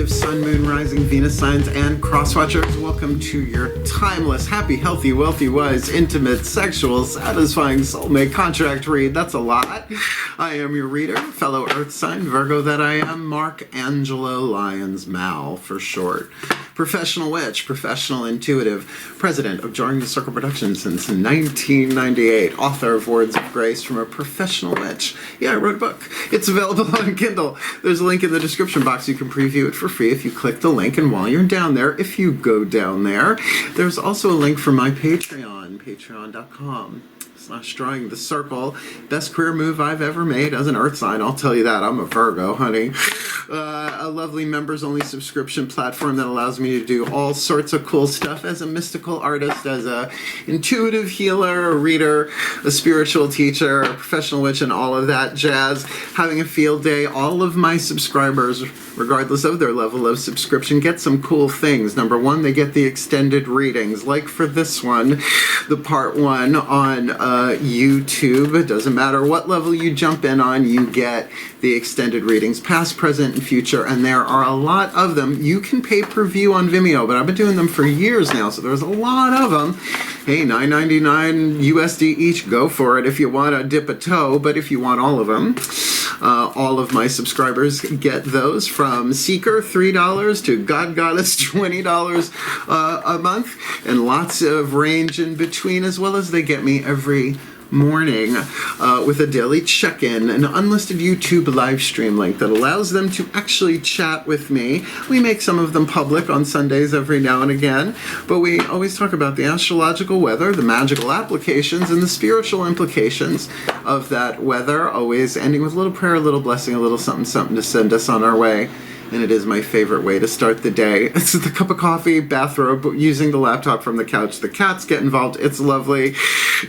collective sun, moon, rising, Venus signs, and crosswatchers. Welcome to your timeless, happy, healthy, wealthy, wise, intimate, sexual, satisfying soulmate contract read. That's a lot. I am your reader, fellow earth sign, Virgo that I am, Mark Angelo Lyons, Mal for short. Professional witch, professional intuitive, president of Jarring the Circle Productions since 1998, author of Words of Grace from a Professional Witch. Yeah, I wrote a book. It's available on Kindle. There's a link in the description box. You can preview it for free if you click the link, and while you're down there, if you go down there, there's also a link for my Patreon, patreon.com/Drawing the Circle. Best career move I've ever made as an earth sign. I'll tell you that. I'm a Virgo, honey. A lovely members-only subscription platform that allows me to do all sorts of cool stuff as a mystical artist, as a intuitive healer, a reader, a spiritual teacher, a professional witch, and all of that jazz. Having a field day. All of my subscribers, regardless of their level of subscription, get some cool things. Number one, they get the extended readings, like for this one, the part one on YouTube. It doesn't matter what level you jump in on, you get the extended readings, past, present, and future, and there are a lot of them. You can pay per view on Vimeo, but I've been doing them for years now, so there's a lot of them. Hey, $9.99 USD each, go for it if you want to dip a toe, but if you want all of them, all of my subscribers get those, from Seeker, $3, to God Goddess, $20 a month, and lots of range in between, as well as they get me every morning with a daily check-in, an unlisted YouTube live stream link that allows them to actually chat with me. We make some of them public on Sundays every now and again, but we always talk about the astrological weather, the magical applications, and the spiritual implications of that weather, always ending with a little prayer, a little blessing, a little something, something to send us on our way. And it is my favorite way to start the day. It's the cup of coffee, bathrobe, using the laptop from the couch. The cats get involved. It's lovely.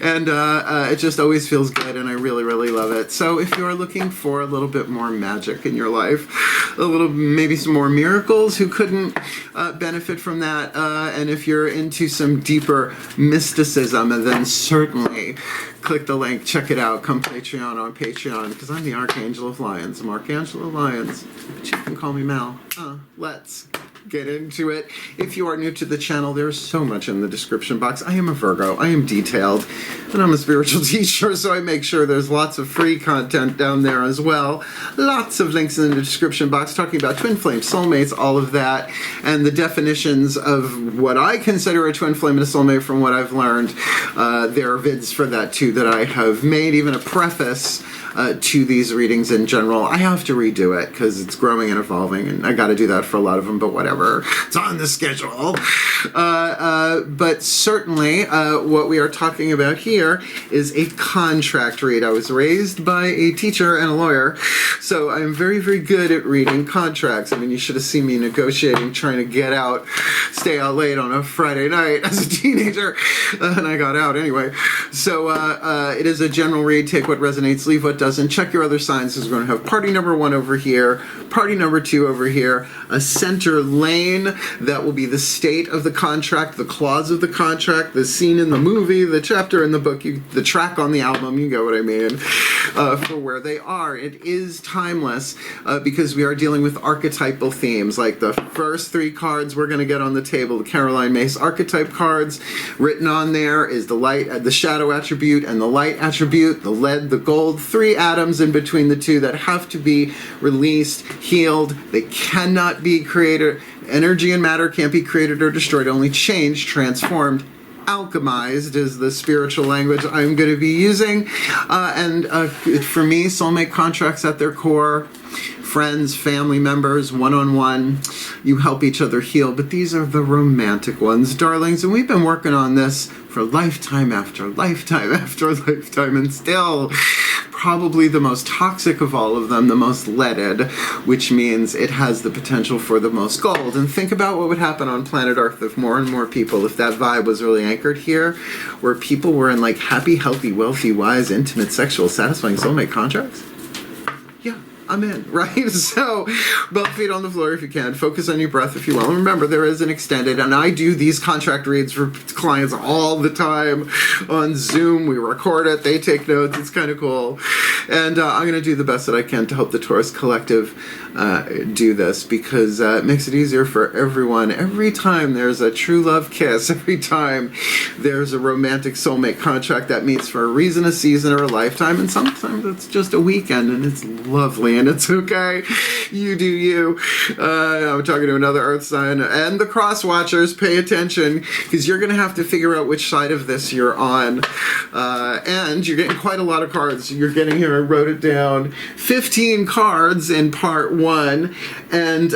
And it just always feels good, and I really, really love it. So if you're looking for a little bit more magic in your life, maybe some more miracles, who couldn't benefit from that? And if you're into some deeper mysticism, then certainly click the link, check it out, come Patreon on Patreon, because I'm the Archangel of Lyons, Mark Angelo Lyons, but you can call me Mal. Let's get into it. If you are new to the channel, there's so much in the description box. I am a Virgo, I am detailed, and I'm a spiritual teacher, so I make sure there's lots of free content down there as well. Lots of links in the description box talking about twin flame, soulmates, all of that, and the definitions of what I consider a twin flame and a soulmate from what I've learned. There are vids for that too that I have made, even a preface to these readings in general. I have to redo it because it's growing and evolving, and I got to do that for a lot of them, but whatever. It's on the schedule. But certainly what we are talking about here is a contract read. I was raised by a teacher and a lawyer, so I'm very, very good at reading contracts. I mean, you should have seen me negotiating, trying to get out, stay out late on a Friday night as a teenager, and I got out anyway. So it is a general read. Take what resonates, leave what doesn't. Check your other signs, because we're going to have party number 1 over here, party number 2 over here, a center lane that will be the state of the contract, the clause of the contract, the scene in the movie, the chapter in the book, the track on the album, you get what I mean, for where they are. It is timeless because we are dealing with archetypal themes, like the first 3 cards we're going to get on the table, the Caroline Myss archetype cards. Written on there is the light, the shadow attribute, and the light attribute, the lead, the gold, 3 atoms in between the two that have to be released, healed. They cannot be created. Energy and matter can't be created or destroyed, only changed, transformed. Alchemized is the spiritual language I'm going to be using. For me, soulmate contracts at their core. Friends, family members, one-on-one, you help each other heal, but these are the romantic ones, darlings, and we've been working on this for lifetime after lifetime after lifetime, and still probably the most toxic of all of them, the most leaded, which means it has the potential for the most gold. And think about what would happen on planet Earth if more and more people, if that vibe was really anchored here, where people were in like happy, healthy, wealthy, wise, intimate, sexual, satisfying soulmate contracts. Yeah. I'm in, right? So both feet on the floor if you can. Focus on your breath if you will. And remember, there is an extended, and I do these contract reads for clients all the time on Zoom. We record it. They take notes. It's kind of cool. And I'm going to do the best that I can to help the Taurus Collective do this, because it makes it easier for everyone. Every time there's a true love kiss, every time there's a romantic soulmate contract that meets for a reason, a season, or a lifetime, and sometimes it's just a weekend, and it's lovely, and it's okay. You do you. I'm talking to another earth sign, and the cross watchers, pay attention, because you're going to have to figure out which side of this you're on. And you're getting quite a lot of cards. You're getting here, I wrote it down, 15 cards in part 1 and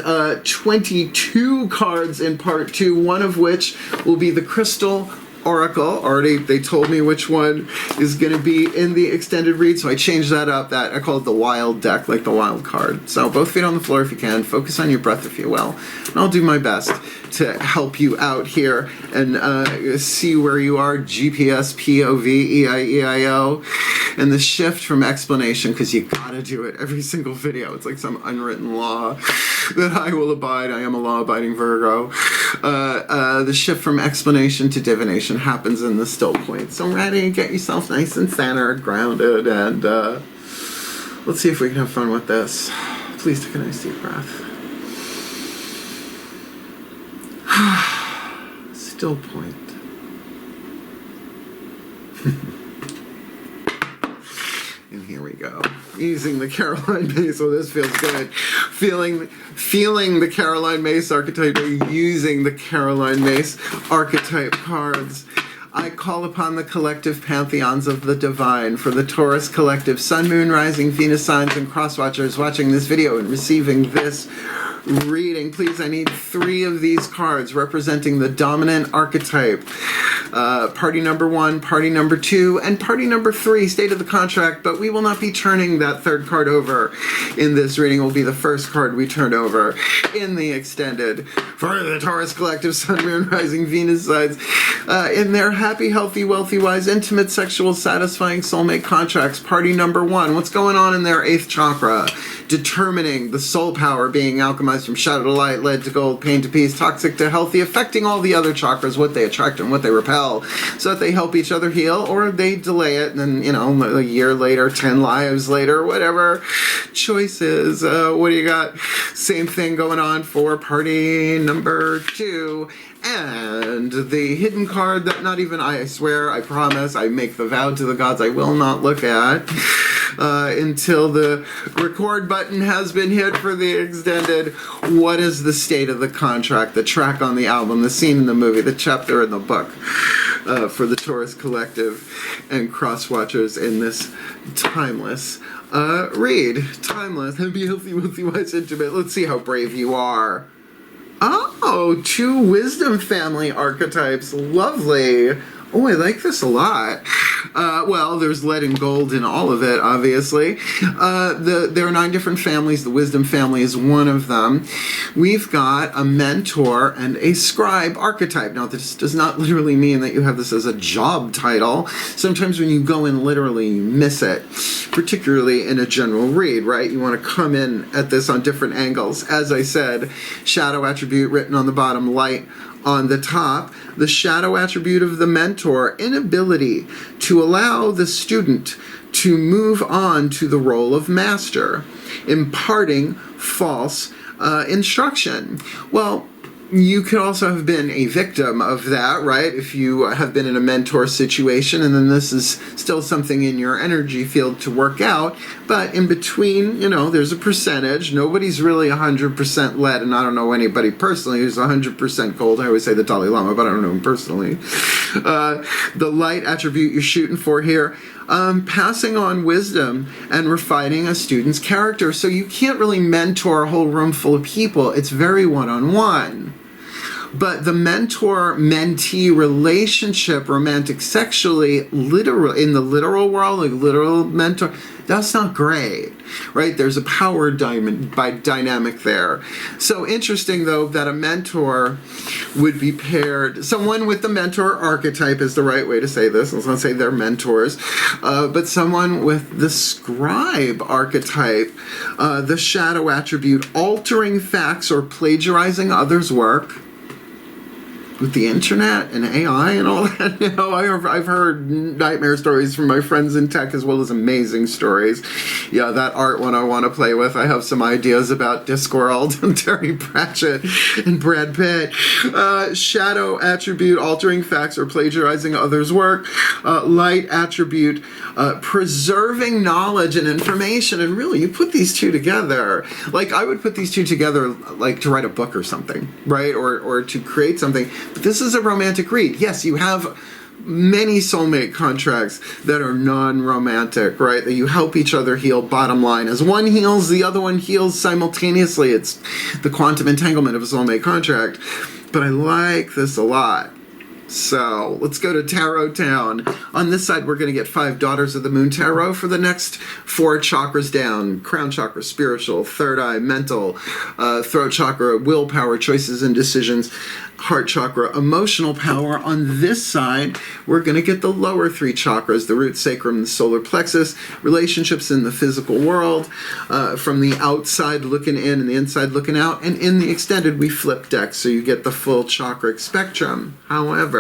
22 cards in part 2, one of which will be the Crystal Oracle. Already they told me which one is going to be in the extended read, so I changed that up. That I call it the wild deck, like the wild card. So both feet on the floor if you can. Focus on your breath if you will. And I'll do my best to help you out here and see where you are. GPS, POV, EIEIO. And the shift from explanation, because you gotta do it every single video. It's like some unwritten law that I will abide. I am a law-abiding Virgo. The shift from explanation to divination happens in the still point. So ready, get yourself nice and centered, grounded, and let's see if we can have fun with this. Please take a nice deep breath. Still point. And here we go. Using the Caroline Mace. Oh, this feels good. Feeling the Caroline Mace archetype, using the Caroline Mace archetype cards. I call upon the collective pantheons of the divine for the Taurus collective, Sun, Moon, Rising, Venus signs, and cross watchers watching this video and receiving this reading. Please, I need 3 of these cards representing the dominant archetype. Party number 1, party number 2, and party number 3, state of the contract, but we will not be turning that 3rd card over in this reading. It will be the first card we turn over in the extended for the Taurus collective, Sun, Moon, Rising, Venus signs, in their happy, healthy, wealthy, wise, intimate, sexual, satisfying soulmate contracts. Party number 1, what's going on in their 8th chakra? Determining the soul power being alchemized from shadow to light, lead to gold, pain to peace, toxic to healthy, affecting all the other chakras, what they attract and what they repel, so that they help each other heal, or they delay it, and then, you know, a year later, 10 lives later, whatever choices. What do you got? Same thing going on for party number 2. And the hidden card that not even I swear, I promise, I make the vow to the gods I will not look at until the record button has been hit for the extended. What is the state of the contract, the track on the album, the scene in the movie, the chapter in the book for the Taurus collective and cross watchers in this timeless read? Timeless, happy, healthy, wealthy, wise, intimate. Let's see how brave you are. Oh, 2 wisdom family archetypes. Lovely. Oh, I like this a lot. Well, there's lead and gold in all of it, obviously. There are 9 different families. The wisdom family is one of them. We've got a mentor and a scribe archetype. Now, this does not literally mean that you have this as a job title. Sometimes when you go in literally, you miss it, particularly in a general read, right? You want to come in at this on different angles. As I said, shadow attribute written on the bottom, light on the top. The shadow attribute of the mentor, inability to allow the student to move on to the role of master, imparting false instruction. Well, you could also have been a victim of that, right? If you have been in a mentor situation, and then this is still something in your energy field to work out, but in between, you know, there's a percentage. Nobody's really 100% lead, and I don't know anybody personally who's 100% gold. I always say the Dalai Lama, but I don't know him personally. The light attribute you're shooting for here, passing on wisdom and refining a student's character. So you can't really mentor a whole room full of people. It's very one-on-one. But the mentor-mentee relationship, romantic sexually, literal in the literal world, like literal mentor, that's not great, right? There's a power dynamic there. So interesting, though, that a mentor would be paired, someone with the mentor archetype is the right way to say this. Let's not say they're mentors, but someone with the scribe archetype, the shadow attribute, altering facts or plagiarizing others' work. With the internet and AI and all that, you know, I've heard nightmare stories from my friends in tech as well as amazing stories. Yeah, that art one I want to play with. I have some ideas about Discworld and Terry Pratchett and Brad Pitt. Shadow attribute, altering facts or plagiarizing others' work. Light attribute, preserving knowledge and information. And really, you put these two together. Like, I would put these two together, like, to write a book or something, right? Or to create something. But this is a romantic read. Yes, you have many soulmate contracts that are non-romantic, right? That you help each other heal, bottom line. As one heals, the other one heals simultaneously. It's the quantum entanglement of a soulmate contract. But I like this a lot. So let's go to Tarot Town. On this side, we're going to get 5 Daughters of the Moon Tarot for the next 4 chakras down. Crown chakra, spiritual, third eye, mental, throat chakra, willpower, choices and decisions, heart chakra, emotional power. On this side, we're going to get the lower 3 chakras, the root, sacrum, the solar plexus, relationships in the physical world, from the outside looking in and the inside looking out. And in the extended, we flip decks, so you get the full chakra spectrum. However,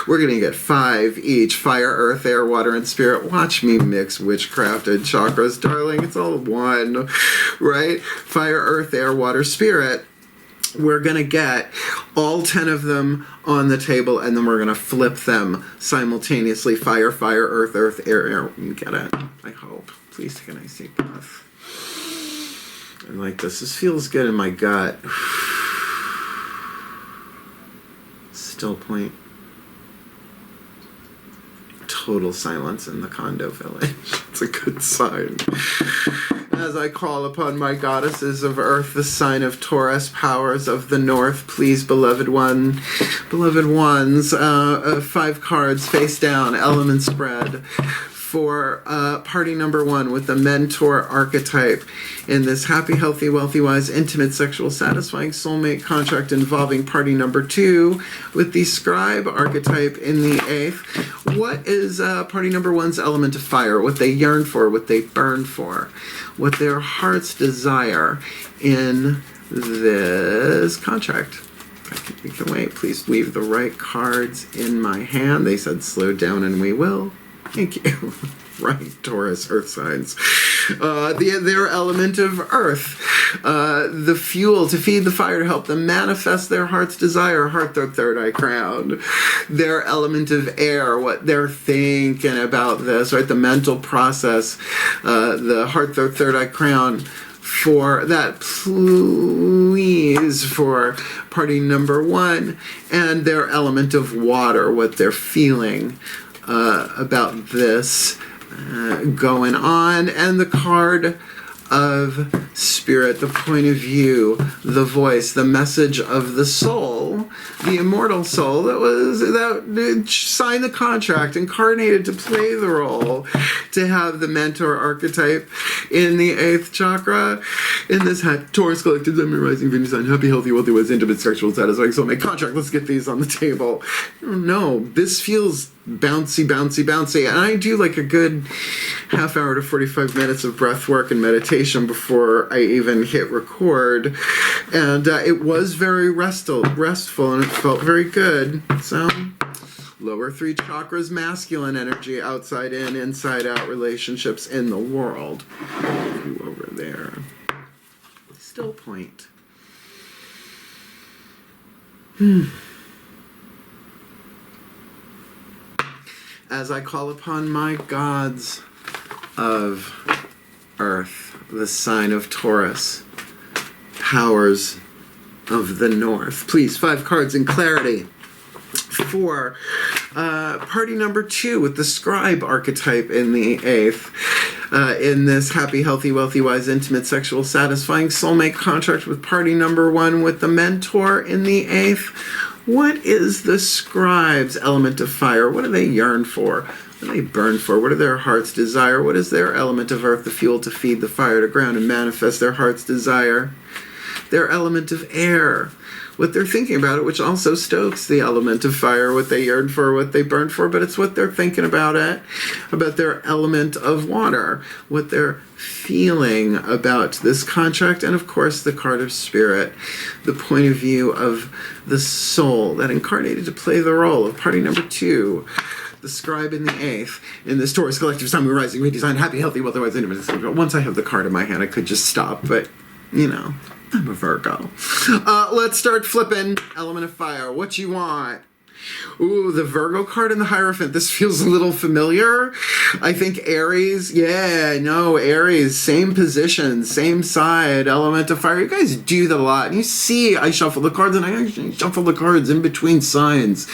we're going to get 5 each, fire, earth, air, water, and spirit. Watch me mix witchcrafted chakras, darling. It's all one, right? Fire, earth, air, water, spirit. We're going to get all 10 of them on the table, and then we're going to flip them simultaneously. Fire, fire, earth, earth, air, air. You get it, I hope. Please take a nice deep breath. I like this. This feels good in my gut. Still point. Total silence in the condo village. It's a good sign. As I call upon my goddesses of earth, the sign of Taurus, powers of the north, please, beloved ones, 5 cards face down, element spread. For party number 1 with the mentor archetype in this happy, healthy, wealthy, wise, intimate, sexual, satisfying soulmate contract involving party number 2 with the scribe archetype in the 8th. What is party number 1's element of fire? What they yearn for, what they burn for, what their hearts desire in this contract. You can wait. Please leave the right cards in my hand. They said slow down and we will. Thank you. Right, Taurus, earth signs. Their element of earth. The fuel to feed the fire to help them manifest their heart's desire. Heart, their third eye crown. Their element of air, what they're thinking about this, right? The mental process. The heart, their third eye crown. For that, please, for party number 1. And their element of water, what they're feeling about this going on. And the card of spirit, the point of view, the voice, the message of the soul, the immortal soul that signed the contract, incarnated to play the role, to have the mentor archetype in the 8th chakra, in this Taurus collective, Sun, rising, Venus sign, happy, healthy, wealthy, wise, intimate, sexual, satisfying soulmate contract. Let's get these on the table. No, this feels bouncy, and I do like a good half hour to 45 minutes of breath work and meditation before I even hit record, and it was very restful, and it felt very good. So lower 3 chakras, masculine energy, outside in, inside out relationships in the world. Over there, still point. As I call upon my gods of earth, the sign of Taurus, powers of the north. Please, 5 cards in clarity. For party number 2 with the scribe archetype in the 8th. in this happy, healthy, wealthy, wise, intimate, sexual, satisfying soulmate contract with party number 1 with the mentor in the 8th. What is the scribe's element of fire? What do they yearn for? What do they burn for? What do their hearts desire? What is their element of earth, the fuel to feed the fire to ground and manifest their heart's desire? Their element of air, what they're thinking about it, which also stokes the element of fire, what they yearn for, what they burn for, but it's what they're thinking about it, about their element of water, what they're feeling about this contract, and of course the card of spirit, the point of view of the soul that incarnated to play the role of party number 2. The scribe in the 8th in this Taurus collective sun, we're rising, redesign, happy, healthy, wealthy, wise, intimate. Once I have the card in my hand, I could just stop, but you know, I'm a Virgo. Let's start flipping. Element of fire. What you want? Ooh, the Virgo card in the Hierophant. This feels a little familiar. I think Aries. Yeah, no, Aries. Same position, same side, element of fire. You guys do that a lot. And you see I shuffle the cards, and I actually shuffle the cards in between signs.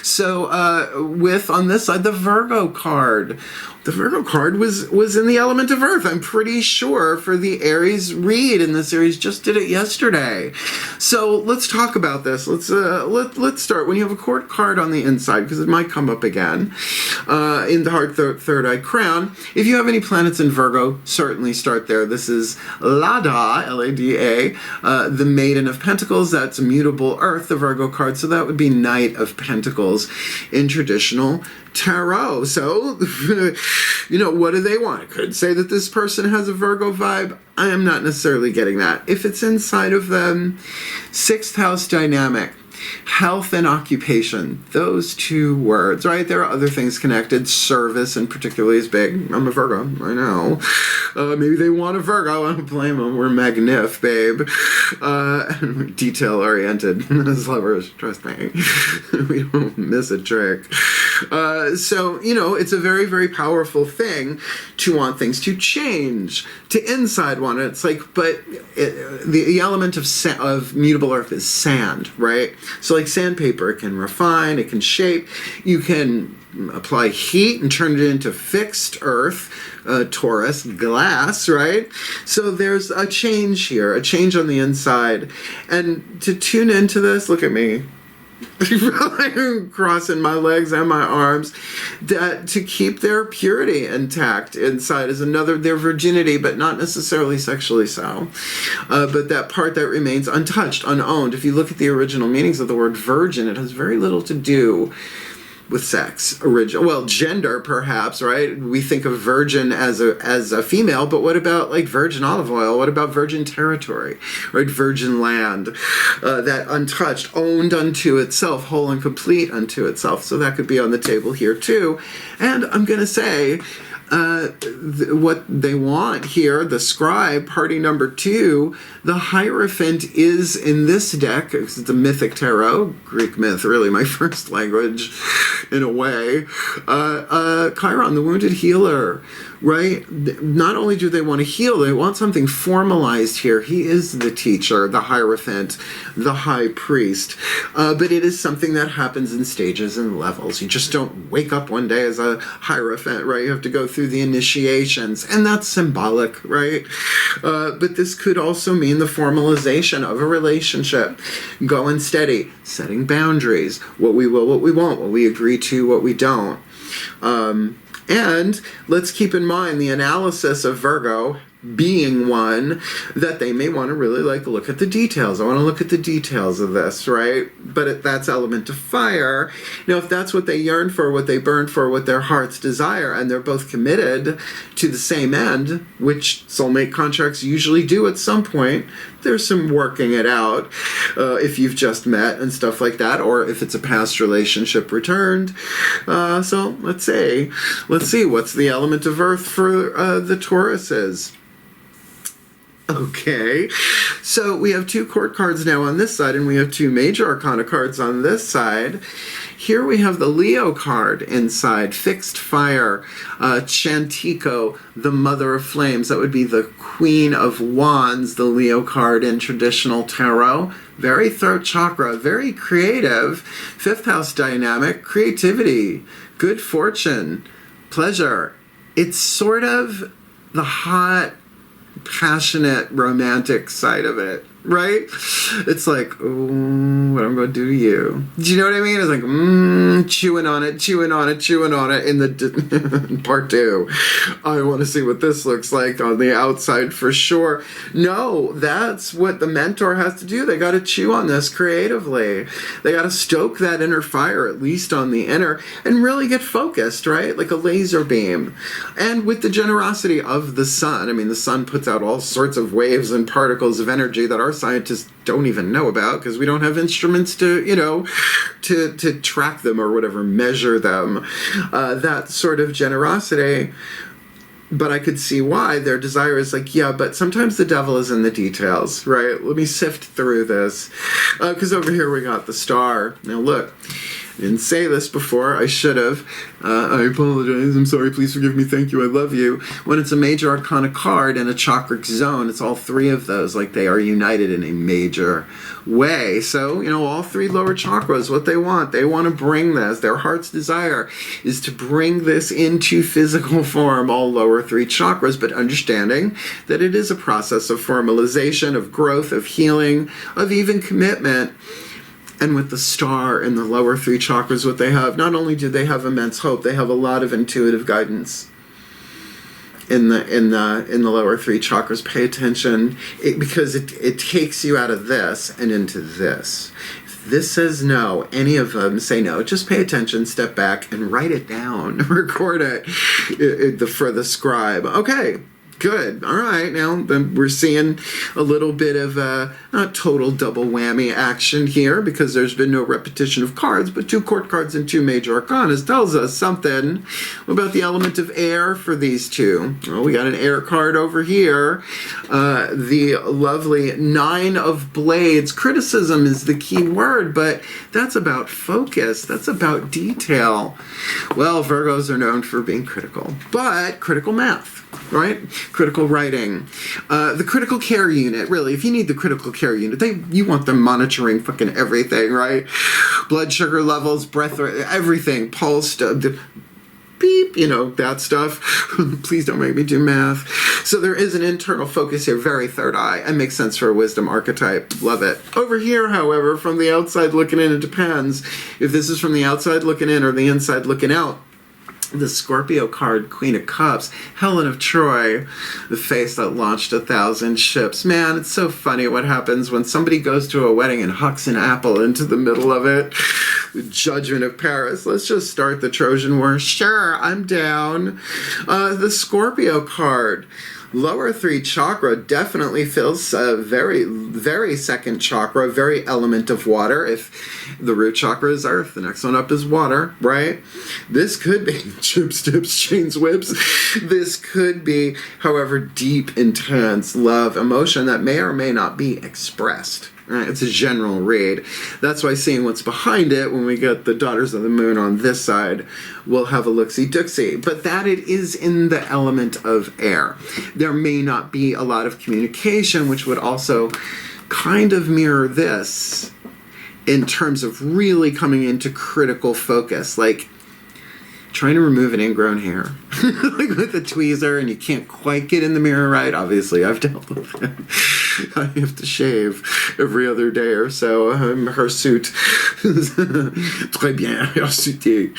So with, on this side, the Virgo card. The Virgo card was in the element of earth, I'm pretty sure, for the Aries read in the series. Just did it yesterday. So let's talk about this. Let's start. When you have a court card on the inside, because it might come up again, in the heart, third eye crown, if you have any planets in Virgo, certainly start there. This is Lada, L-A-D-A, the Maiden of Pentacles. That's mutable earth, the Virgo card. So that would be Knight of Pentacles in traditional tarot. So, you know, what do they want? I could say that this person has a Virgo vibe. I am not necessarily getting that. If it's inside of them, 6th house dynamic, health and occupation, those 2 words, right? There are other things connected. Service, and particularly, is big. I'm a Virgo, I know. Maybe they want a Virgo. I don't blame them. We're magnif, babe. Detail-oriented as lovers, trust me. We don't miss a trick. So, you know, it's a very, very powerful thing to want things to change, to inside want it. It's like, but the element of mutable earth is sand, right? So like sandpaper, it can refine, it can shape, you can apply heat and turn it into fixed earth, Taurus, glass, right? So there's a change here, a change on the inside. And to tune into this, look at me. I'm crossing my legs and my arms, that to keep their purity intact inside is another, their virginity, but not necessarily sexually so, but that part that remains untouched, unowned. If you look at the original meanings of the word virgin, it has very little to do with sex, well, gender perhaps, right? We think of virgin as a female, but what about like virgin olive oil? What about virgin territory, right? Virgin land, that untouched, owned unto itself, whole and complete unto itself. So that could be on the table here too. And I'm going to say, what they want here, the scribe, party number 2, the Hierophant is in this deck, it's a mythic tarot, Greek myth, really my first language in a way, Chiron, the wounded healer, right? Not only do they want to heal, they want something formalized here. He is the teacher, the Hierophant, the high priest, but it is something that happens in stages and levels. You just don't wake up one day as a Hierophant, right? You have to go through the initiations, and that's symbolic, right? But this could also mean the formalization of a relationship, going steady, setting boundaries, what we will, what we won't, what we agree to, what we don't. And let's keep in mind the analysis of Virgo being one that they may want to really like look at the details. I want to look at the details of this, right? But that's element of fire. Now, if that's what they yearn for, what they burn for, what their hearts desire, and they're both committed to the same end, which soulmate contracts usually do at some point, there's some working it out if you've just met and stuff like that, or if it's a past relationship returned. So let's see what's the element of earth for the Tauruses. Okay, so we have 2 court cards now on this side, and we have 2 major arcana cards on this side. Here we have the Leo card inside, fixed fire, Chantico, the mother of flames. That would be the Queen of Wands, the Leo card in traditional tarot. Very throat chakra, very creative, 5th house dynamic, creativity, good fortune, pleasure. It's sort of the hot, passionate, romantic side of it, right? It's like, oh, what I'm going to do to you. Do you know what I mean? It's like, chewing on it in the part 2. I want to see what this looks like on the outside for sure. No, that's what the mentor has to do. They got to chew on this creatively. They got to stoke that inner fire, at least on the inner, and really get focused, right? Like a laser beam. And with the generosity of the sun, I mean, the sun puts out all sorts of waves and particles of energy that our scientists don't even know about because we don't have instruments to, to track them or whatever, measure them. That sort of generosity. But I could see why their desire is like, yeah, but sometimes the devil is in the details, right? Let me sift through this. Because over here we got the star. Now look, I didn't say this before. I should have. I apologize. I'm sorry. Please forgive me. Thank you. I love you. When it's a major arcana card in a chakric zone, it's all 3 of those. Like they are united in a major way. So, all 3 lower chakras, what they want to bring this. Their heart's desire is to bring this into physical form, all lower 3 chakras, but understanding that it is a process of formalization, of growth, of healing, of even commitment. And with the star in the lower 3 chakras, what they have, not only do they have immense hope, they have a lot of intuitive guidance in the lower 3 chakras. Pay attention, because it takes you out of this and into this. If this says no, any of them say no, just pay attention, step back, and write it down. Record it for the scribe. Okay. Good. All right. Now then we're seeing a little bit of not total double whammy action here because there's been no repetition of cards, but 2 court cards and 2 major arcanas tells us something about the element of air for these 2. Well, we got an air card over here. The lovely 9 of Blades. Criticism is the key word, but that's about focus. That's about detail. Well, Virgos are known for being critical, but critical math. Right? Critical writing. The critical care unit, really, if you need the critical care unit, you want them monitoring fucking everything, right? Blood sugar levels, breath, everything, pulse, beep, that stuff. Please don't make me do math. So there is an internal focus here, very third eye, and makes sense for a wisdom archetype. Love it. Over here, however, from the outside looking in, it depends if this is from the outside looking in or the inside looking out. The Scorpio card, Queen of Cups, Helen of Troy, the face that launched 1,000 ships. Man, it's so funny what happens when somebody goes to a wedding and hucks an apple into the middle of it. The Judgment of Paris. Let's just start the Trojan War. Sure, I'm down. The Scorpio card. Lower 3 chakra definitely feels very, very second chakra, very element of water. If the root chakra is earth, the next one up is water, right? This could be chips, tips, chains, whips. This could be, however, deep, intense love, emotion that may or may not be expressed. Right? It's a general read. That's why seeing what's behind it, when we get the Daughters of the Moon on this side, we'll have a look-see-dooksy. But that it is in the element of air. There may not be a lot of communication, which would also kind of mirror this in terms of really coming into critical focus. Like trying to remove an ingrown hair like with a tweezer and you can't quite get in the mirror right. Obviously, I've dealt with it. I have to shave every other day or so. Hirsute. Très bien, hirsute.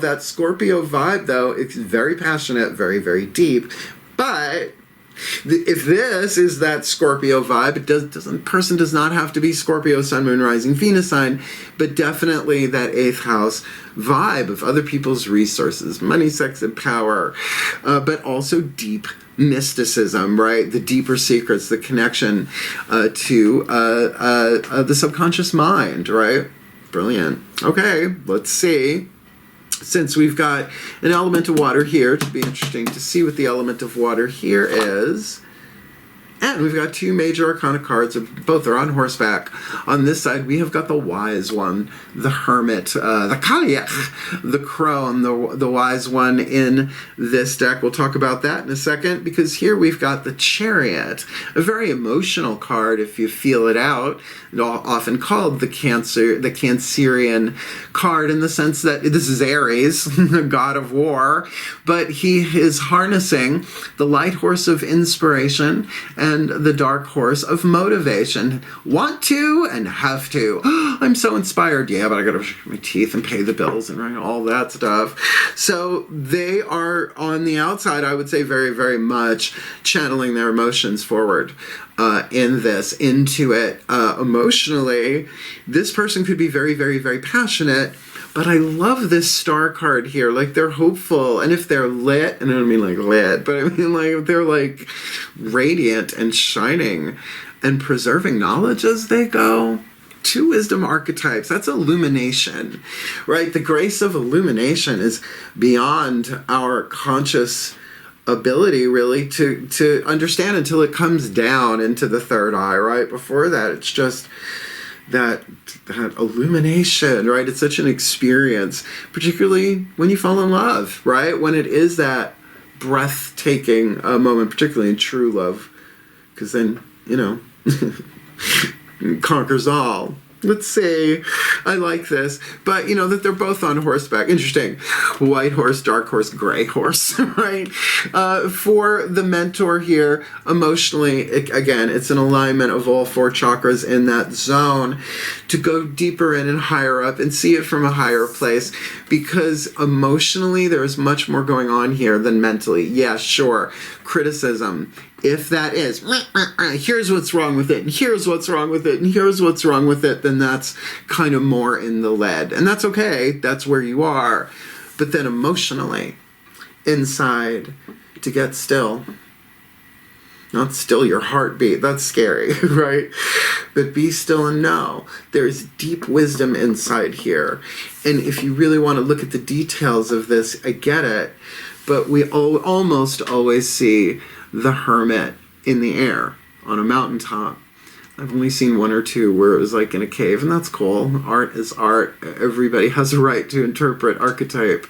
That Scorpio vibe, though, it's very passionate, very, very deep. But if this is that Scorpio vibe, person does not have to be Scorpio, Sun, Moon, Rising, Venus sign, but definitely that 8th house vibe of other people's resources, money, sex, and power, but also deep mysticism, right? The deeper secrets, the connection to the subconscious mind, right? Brilliant. Okay, let's see. Since we've got an element of water here, it should be interesting to see what the element of water here is. And we've got two major arcana cards. Both are on horseback. On this side, we have got the wise one, the hermit, the Kaliach, the crone, the wise one in this deck. We'll talk about that in a second, because here we've got the chariot, a very emotional card if you feel it out. Often called the Cancerian card, in the sense that this is Ares, the god of war, but he is harnessing the light horse of inspiration and the dark horse of motivation. Want to and have to. I'm so inspired. Yeah, but I gotta brush my teeth and pay the bills and all that stuff. So they are on the outside, I would say, very, very much channeling their emotions forward. Into it emotionally. This person could be very, very, very passionate, but I love this star card here. Like, they're hopeful, and if they're lit, and I don't mean like lit, but I mean like they're like radiant and shining and preserving knowledge as they go. Two wisdom archetypes. That's illumination, right? The grace of illumination is beyond our conscious ability really to understand until it comes down into the third eye, right? Before that, it's just that illumination, right? It's such an experience, particularly when you fall in love, right? When it is that breathtaking moment, particularly in true love, because then, it conquers all. Let's see. I like this. But, that they're both on horseback. Interesting. White horse, dark horse, gray horse, right? For the mentor here, emotionally, again, it's an alignment of all four chakras in that zone to go deeper in and higher up and see it from a higher place, because emotionally there is much more going on here than mentally. Yeah, sure. Criticism. If that is, here's what's wrong with it, and here's what's wrong with it, and here's what's wrong with it, then that's kind of more in the lead. And that's okay. That's where you are. But then emotionally, inside, to get still. Not still your heartbeat. That's scary, right? But be still and know there's deep wisdom inside here. And if you really want to look at the details of this, I get it. But we almost always see the hermit in the air on a mountaintop. I've only seen one or two where it was like in a cave, and that's cool. Art is art. Everybody has a right to interpret archetype.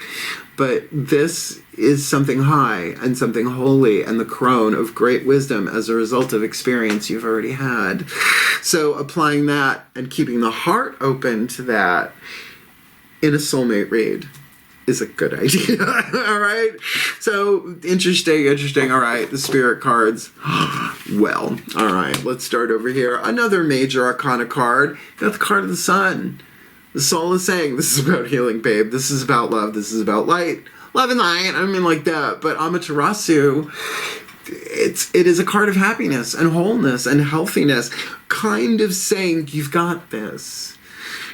But this is something high and something holy, and the crone of great wisdom as a result of experience you've already had. So applying that and keeping the heart open to that in a soulmate read is a good idea. All right. So interesting. All right. The spirit cards. Well, all right. Let's start over here. Another major arcana card. Got the card of the sun. The soul is saying, this is about healing, babe. This is about love. This is about light. Love and light. I mean like that. But Amaterasu, it is a card of happiness and wholeness and healthiness. Kind of saying, you've got this.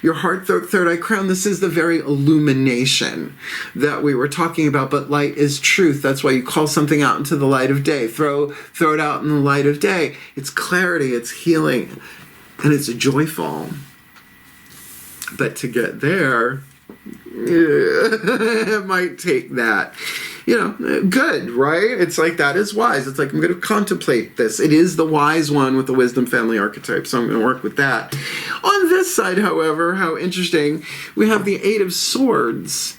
Your heart, third eye crown, this is the very illumination that we were talking about, but light is truth. That's why you call something out into the light of day. Throw it out in the light of day. It's clarity, it's healing, and it's joyful. But to get there, it might take that. Good, right? It's like, that is wise. It's like, I'm going to contemplate this. It is the wise one with the wisdom family archetype, so I'm going to work with that. On this side, however, how interesting, we have the Eight of Swords.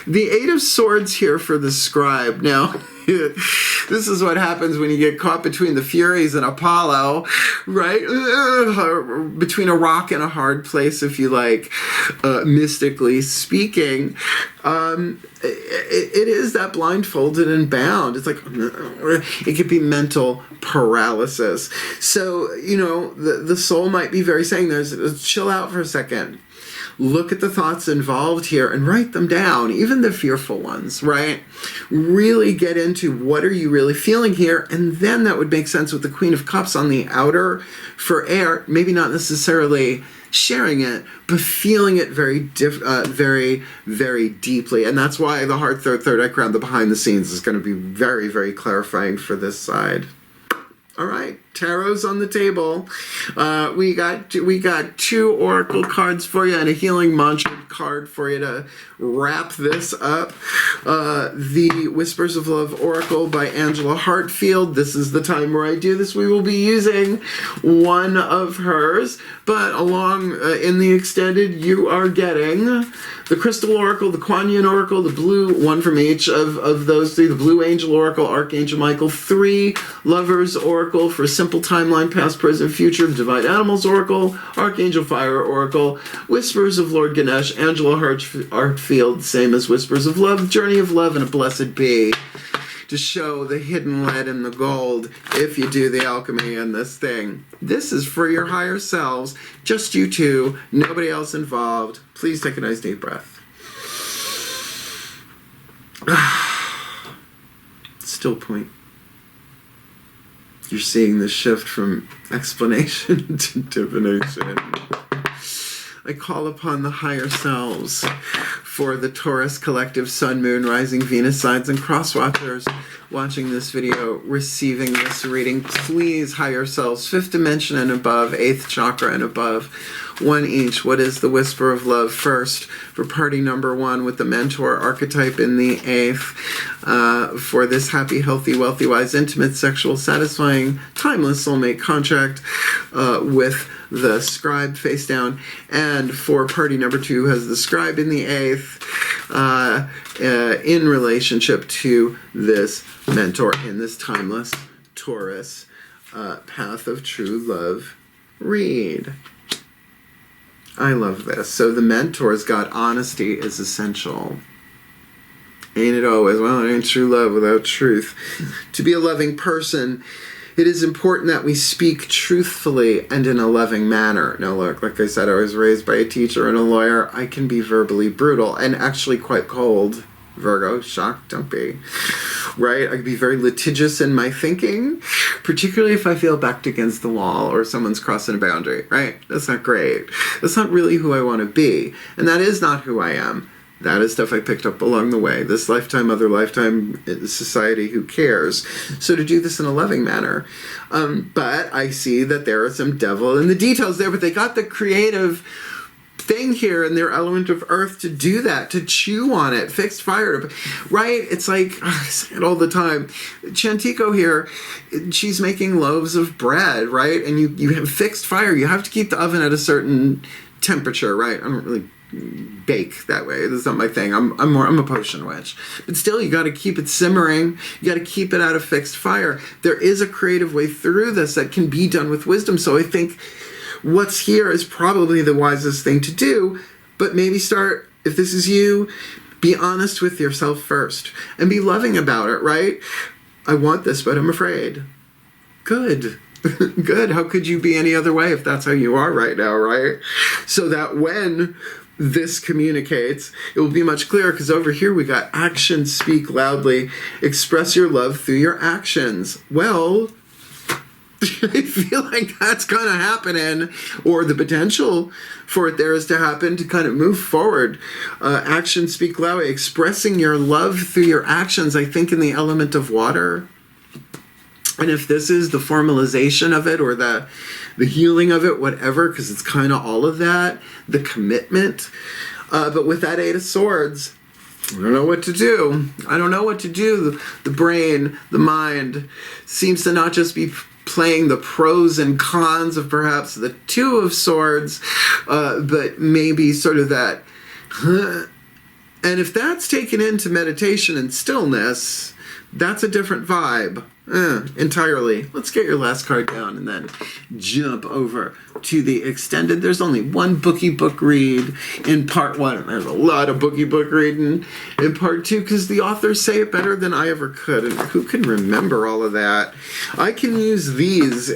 The Eight of Swords here for the Scribe. Now, this is what happens when you get caught between the Furies and Apollo, right? Between a rock and a hard place, if you like, mystically speaking. It is that blindfolded and bound. It's like, it could be mental paralysis. So, the soul might be very saying, chill out for a second. Look at the thoughts involved here and write them down, even the fearful ones, right? Really get into what are you really feeling here, and then that would make sense with the Queen of Cups on the outer for air, maybe not necessarily sharing it, but feeling it very, very deeply. And that's why the heart, third eye crown, the behind the scenes is going to be very, very clarifying for this side. All right. Tarots on the table. We got 2 oracle cards for you and a healing mantra card for you to wrap this up. The Whispers of Love Oracle by Angelo Hartfield. This is the time where I do this. We will be using one of hers, but along in the extended, you are getting the Crystal Oracle, the Kuan Yin Oracle, the blue, one from each of those 3, the Blue Angel Oracle, Archangel Michael, 3 Lovers Oracle for Simple Timeline, Past, Present, Future, Divine Animals Oracle, Archangel Fire Oracle, Whispers of Lord Ganesh, Angelo Hartfield, same as Whispers of Love, Journey of Love, and a Blessed Bee, to show the hidden lead and the gold if you do the alchemy in this thing. This is for your higher selves, just you two, nobody else involved. Please take a nice deep breath. Still point. You're seeing the shift from explanation to divination. I call upon the higher selves for the Taurus collective, Sun, Moon, Rising, Venus signs, and cross watchers watching this video, receiving this reading. Please, higher selves, 5th dimension and above, 8th chakra and above, 1 each. What is the Whisper of Love? First, for party number 1 with the mentor archetype in the 8th, for this happy, healthy, wealthy, wise, intimate, sexual, satisfying, timeless soulmate contract with the Scribe face down, and for party number 2 has the Scribe in the 8th in relationship to this mentor in this timeless Taurus path of true love read. I love this. So the mentor's got honesty is essential. Ain't it always? Well, it ain't true love without truth. To be a loving person, it is important that we speak truthfully and in a loving manner. Now look, like I said, I was raised by a teacher and a lawyer. I can be verbally brutal and actually quite cold. Virgo, shocked, don't be. Right? I can be very litigious in my thinking, particularly if I feel backed against the wall or someone's crossing a boundary, right? That's not great. That's not really who I want to be. And that is not who I am. That is stuff I picked up along the way. This lifetime, other lifetime, society, who cares? So to do this in a loving manner. But I see that there are some devil in the details there, but they got the creative thing here in their element of earth to do that, to chew on it, fixed fire, right? It's like, I say it all the time. Chantico here, she's making loaves of bread, right? And you have fixed fire. You have to keep the oven at a certain temperature, right? I don't really bake that way. That's not my thing. I'm a potion witch. But still, you got to keep it simmering. You got to keep it at a fixed fire. There is a creative way through this that can be done with wisdom. So I think what's here is probably the wisest thing to do, but maybe start, if this is you, be honest with yourself first and be loving about it, right? I want this, but I'm afraid. Good. Good. How could you be any other way if that's how you are right now, right? So that when this communicates, it will be much clearer, because over here we got actions speak loudly. Express your love through your actions. Well, I feel like that's kind of happening, or the potential for it there is to happen, to kind of move forward. Actions speak loudly. Expressing your love through your actions, I think in the element of water. And if this is the formalization of it, or the healing of it, whatever, because it's kind of all of that, the commitment. But with that 8 of Swords, I don't know what to do. I don't know what to do. The brain, the mind, seems to not just be playing the pros and cons of perhaps the 2 of Swords, but maybe sort of that. And if that's taken into meditation and stillness, that's a different vibe. Entirely. Let's get your last card down and then jump over to the extended. There's only one bookie book read in part 1. There's a lot of bookie book reading in part 2, because the authors say it better than I ever could. And who can remember all of that? I can use these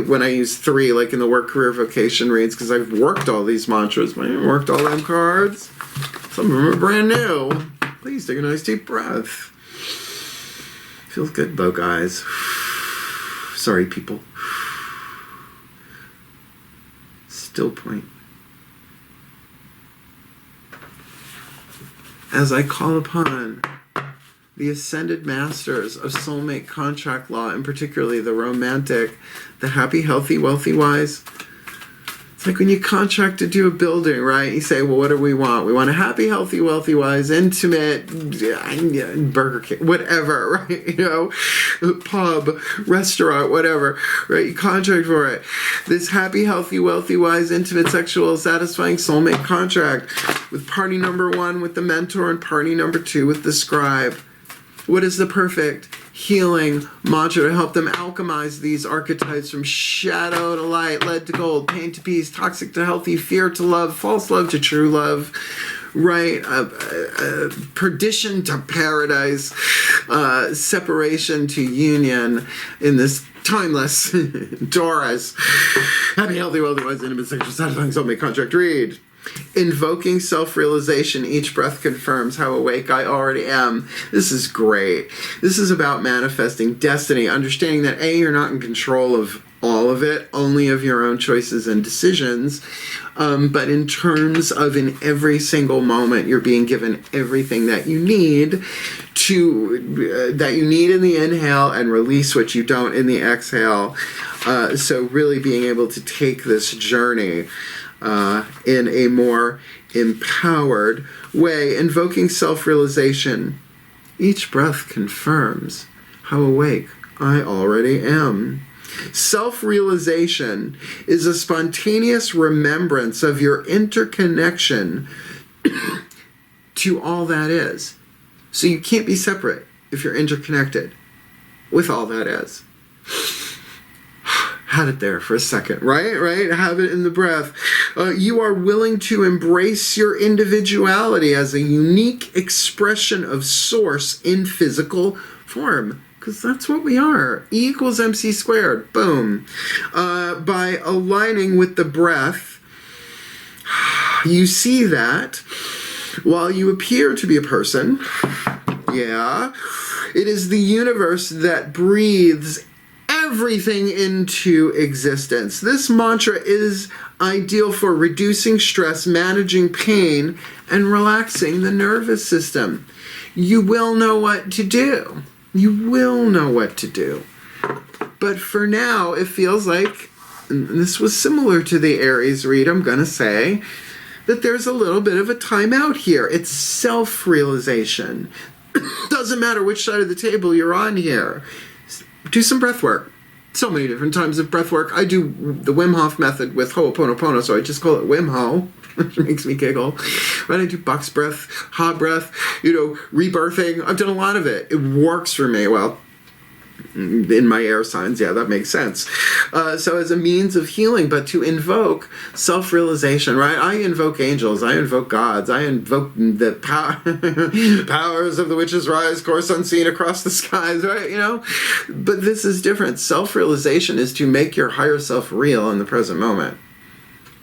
when I use 3, like in the work, career, vocation reads, because I've worked all these mantras. I haven't worked all them cards. Some of them are brand new. Please take a nice deep breath. Feels good though, guys. Sorry, people. Still point. As I call upon the ascended masters of soulmate contract law, and particularly the romantic, the happy, healthy, wealthy, wise. It's like when you contract to do a building, right? You say, well, what do we want? We want a happy, healthy, wealthy, wise, intimate, Burger King, whatever, right? You know, pub, restaurant, whatever, right? You contract for it. This happy, healthy, wealthy, wise, intimate, sexual, satisfying soulmate contract with party number 1 with the mentor and party number 2 with the scribe. What is the perfect healing mantra to help them alchemize these archetypes from shadow to light, lead to gold, pain to peace, toxic to healthy, fear to love, false love to true love, right? Perdition to paradise, separation to union in this timeless Taurus. Happy, healthy, wealthy, wise, intimate, sexual, satisfying soulmate contract read. Invoking self-realization, each breath confirms how awake I already am. This is great. This is about manifesting destiny, understanding that A, you're not in control of all of it, only of your own choices and decisions, but in terms of in every single moment, you're being given everything that you need in the inhale and release what you don't in the exhale. So really being able to take this journey in a more empowered way, invoking self-realization. Each breath confirms how awake I already am. Self-realization is a spontaneous remembrance of your interconnection to all that is. So you can't be separate if you're interconnected with all that is. Had it there for a second, right? Have it in the breath. You are willing to embrace your individuality as a unique expression of source in physical form. Because that's what we are. E equals MC squared. Boom. By aligning with the breath, you see that while you appear to be a person, it is the universe that breathes everything into existence. This mantra is ideal for reducing stress, managing pain, and relaxing the nervous system. You will know what to do. You will know what to do. But for now, it feels like, and this was similar to the Aries read, I'm going to say, that there's a little bit of a timeout here. It's self-realization. Doesn't matter which side of the table you're on here. Do some breath work. So many different types of breath work. I do the Wim Hof method with Ho'oponopono, so I just call it Wim Ho, which makes me giggle. When I do box breath, hot breath, rebirthing, I've done a lot of it. It works for me. Well, in my air signs, that makes sense. So as a means of healing, but to invoke self-realization, right? I invoke angels, I invoke gods, I invoke the powers of the witch's rise, course unseen across the skies, right? But this is different. Self-realization is to make your higher self real in the present moment.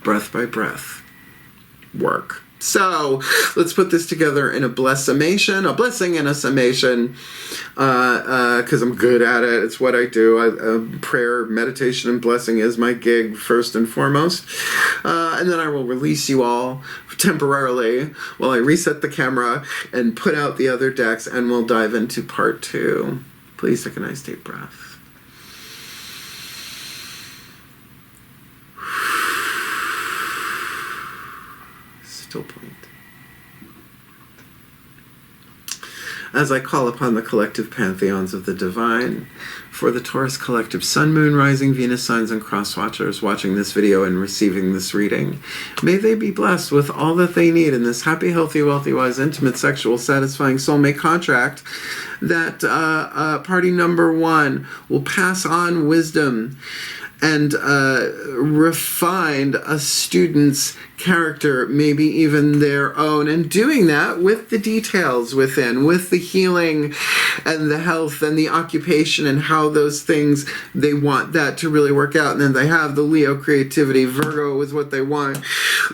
Breath by breath. Work. So let's put this together in a blessing and a summation, because I'm good at it. It's what I do. Prayer, meditation, and blessing is my gig first and foremost. And then I will release you all temporarily while I reset the camera and put out the other decks, and we'll dive into part 2. Please take a nice deep breath. Still point. As I call upon the collective pantheons of the divine, for the Taurus collective sun, moon, rising, Venus signs, and cross watchers watching this video and receiving this reading, may they be blessed with all that they need in this happy, healthy, wealthy, wise, intimate, sexual, satisfying soulmate contract, that party number 1 will pass on wisdom and refined a student's character, maybe even their own, and doing that with the details within, with the healing and the health and the occupation and how those things, they want that to really work out. And then they have the Leo creativity. Virgo is what they want.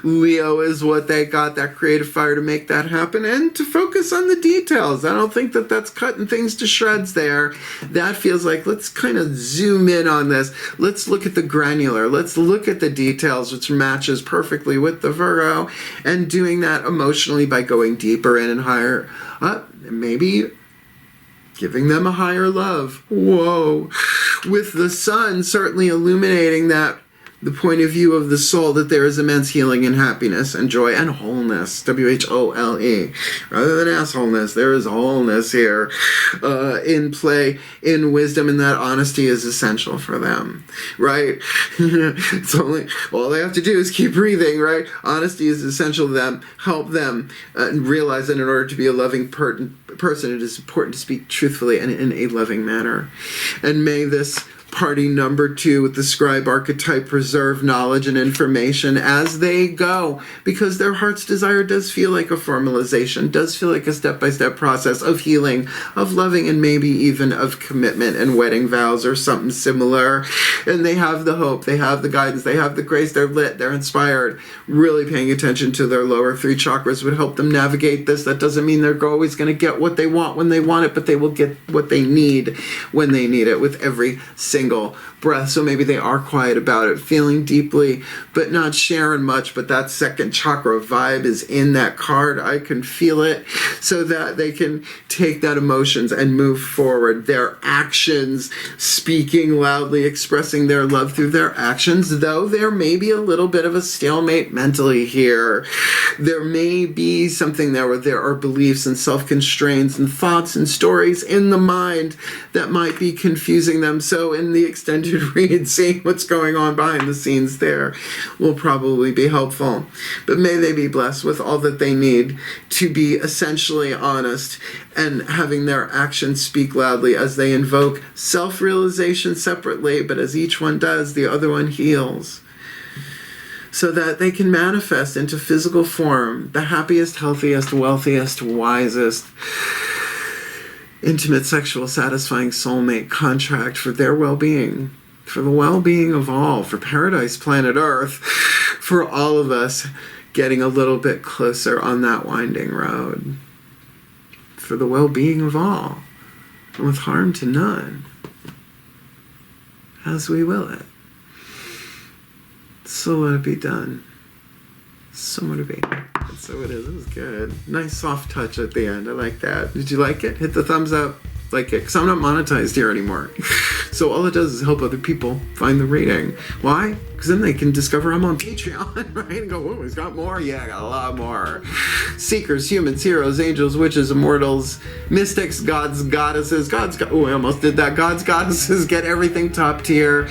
Leo is what they got, that creative fire to make that happen and to focus on the details. I don't think that that's cutting things to shreds there. That feels like, let's kind of zoom in on this. Let's look at the granular. Let's look at the details, which matches perfectly with the Virgo, and doing that emotionally by going deeper in and higher up. Maybe giving them a higher love. Whoa. With the sun certainly illuminating that, the point of view of the soul, that there is immense healing and happiness and joy and wholeness, W-H-O-L-E, rather than assholeness. There is wholeness here in play, in wisdom, and that honesty is essential for them, right? It's only, all they have to do is keep breathing, right? Honesty is essential to them. Help them realize that in order to be a loving person, it is important to speak truthfully and in a loving manner. And may this party number 2 with the scribe archetype preserve knowledge and information as they go, because their heart's desire does feel like a formalization, does feel like a step-by-step process of healing, of loving, and maybe even of commitment and wedding vows or something similar. And they have the hope, they have the guidance, they have the grace, they're lit, they're inspired. Really paying attention to their lower 3 chakras would help them navigate this. That doesn't mean they're always going to get what they want when they want it, but they will get what they need when they need it with every single breath. So maybe they are quiet about it, feeling deeply, but not sharing much. But that second chakra vibe is in that card. I can feel it, so that they can take that emotions and move forward. Their actions, speaking loudly, expressing their love through their actions, though there may be a little bit of a stalemate mentally here. There may be something there where there are beliefs and self-constraints and thoughts and stories in the mind that might be confusing them. So in the extended read, seeing what's going on behind the scenes there will probably be helpful. But may they be blessed with all that they need to be essentially honest, and having their actions speak loudly as they invoke self-realization separately, but as each one does, the other one heals, so that they can manifest into physical form the happiest, healthiest, wealthiest, wisest, intimate, sexual, satisfying soulmate contract for their well-being, for the well-being of all, for paradise, planet Earth, for all of us getting a little bit closer on that winding road, for the well-being of all, and with harm to none, as we will it. So let it be done. So let it be. So it is. It was good. Nice soft touch at the end. I like that. Did you like it? Hit the thumbs up. Like it. Because I'm not monetized here anymore. So all it does is help other people find the reading. Why? Because then they can discover I'm on Patreon, right? And go, whoa, he's got more? Yeah, I got a lot more. Seekers, humans, heroes, angels, witches, immortals, mystics, gods, goddesses. Oh, I almost did that. Gods, goddesses, get everything top tier.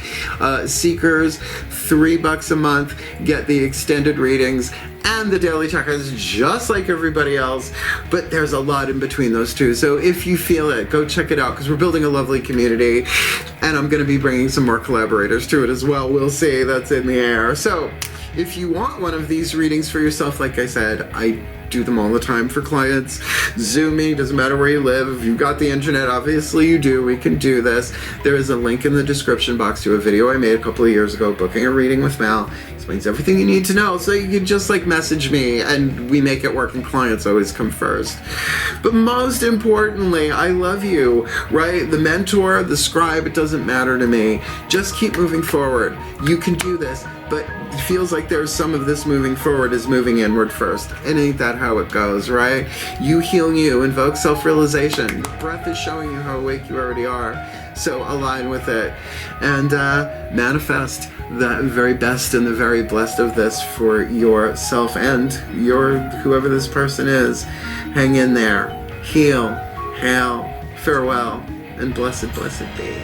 Seekers, $3 a month, get the extended readings and the daily chakras just like everybody else, but there's a lot in between those two. So if you feel it, go check it out, because we're building a lovely community, and I'm going to be bringing some more collaborators to it as well. We'll see. That's in the air. So if you want one of these readings for yourself, like I said, I do them all the time for clients. Zoom me, doesn't matter where you live. If you've got the internet, obviously you do, we can do this. There is a link in the description box to a video I made a couple of years ago, booking a reading with Mal. Explains everything you need to know, so you can just like message me and we make it work, and clients always come first. But most importantly, I love you, right? The mentor, the scribe, it doesn't matter to me. Just keep moving forward. You can do this, but it feels like there's some of this moving forward is moving inward first. And ain't that how it goes, right? You heal you, invoke self-realization. Breath is showing you how awake you already are. So align with it and manifest the very best and the very blessed of this for yourself and your whoever this person is. Hang in there. Heal, hail, farewell, and blessed, blessed be.